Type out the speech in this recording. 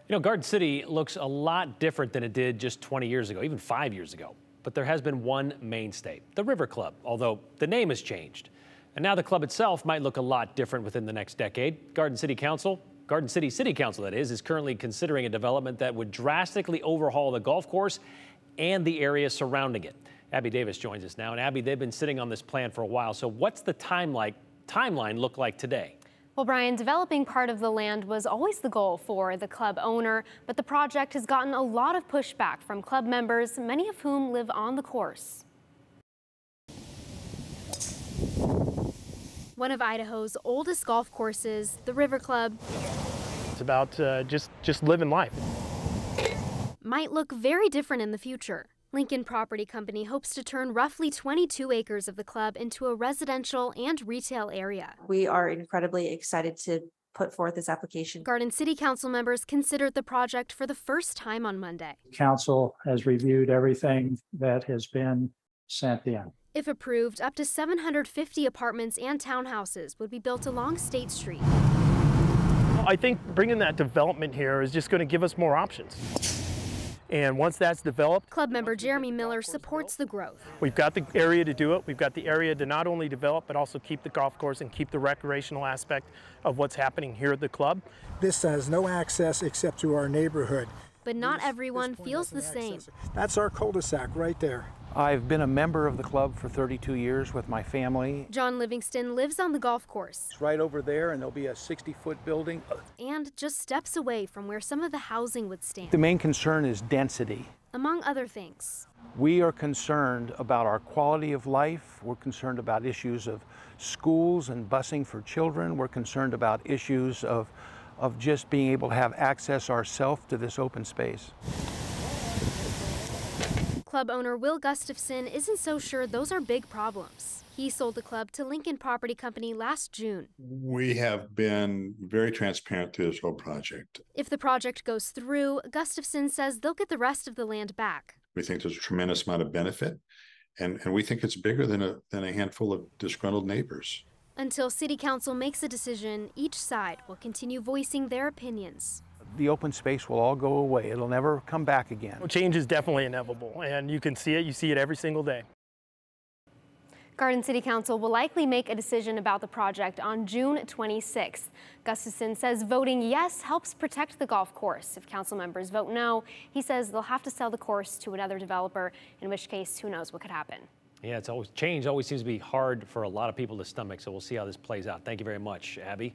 You know, Garden City looks a lot different than it did just 20 years ago, even 5 years ago. But there has been one mainstay, the River Club, although the name has changed. And now the club itself might look a lot different within the next decade. Garden City City Council, that is currently considering a development that would drastically overhaul the golf course and the area surrounding it. Abby Davis joins us now. And Abby, they've been sitting on this plan for a while. So what's the timeline look like today? Well, Brian, developing part of the land was always the goal for the club owner, but the project has gotten a lot of pushback from club members, many of whom live on the course. One of Idaho's oldest golf courses, the River Club, it's about just living life. Might look very different in the future. Lincoln Property Company hopes to turn roughly 22 acres of the club into a residential and retail area. We are incredibly excited to put forth this application. Garden City Council members considered the project for the first time on Monday. Council has reviewed everything that has been sent in. If approved, up to 750 apartments and townhouses would be built along State Street. I think bringing that development here is just going to give us more options. And once that's developed, club member Jeremy Miller supports the growth. We've got the area to do it. We've got the area to not only develop, but also keep the golf course and keep the recreational aspect of what's happening here at the club. This has no access except to our neighborhood. But not everyone feels the same. That's our cul-de-sac right there. I've been a member of the club for 32 years with my family. John Livingston lives on the golf course. It's right over there, and there'll be a 60-foot building. And just steps away from where some of the housing would stand. The main concern is density. Among other things. We are concerned about our quality of life. We're concerned about issues of schools and busing for children. We're concerned about issues of just being able to have access ourselves to this open space. Club owner Will Gustafson isn't so sure those are big problems. He sold the club to Lincoln Property Company last June. We have been very transparent through this whole project. If the project goes through, Gustafson says they'll get the rest of the land back. We think there's a tremendous amount of benefit, and we think it's bigger than a handful of disgruntled neighbors. Until City Council makes a decision, each side will continue voicing their opinions. The open space will all go away. It'll never come back again. Change is definitely inevitable, and you can see it. You see it every single day. Garden City Council will likely make a decision about the project on June 26th. Gustafson says voting yes helps protect the golf course. If council members vote no, he says they'll have to sell the course to another developer, in which case who knows what could happen. Yeah, change always seems to be hard for a lot of people to stomach, so we'll see how this plays out. Thank you very much, Abby.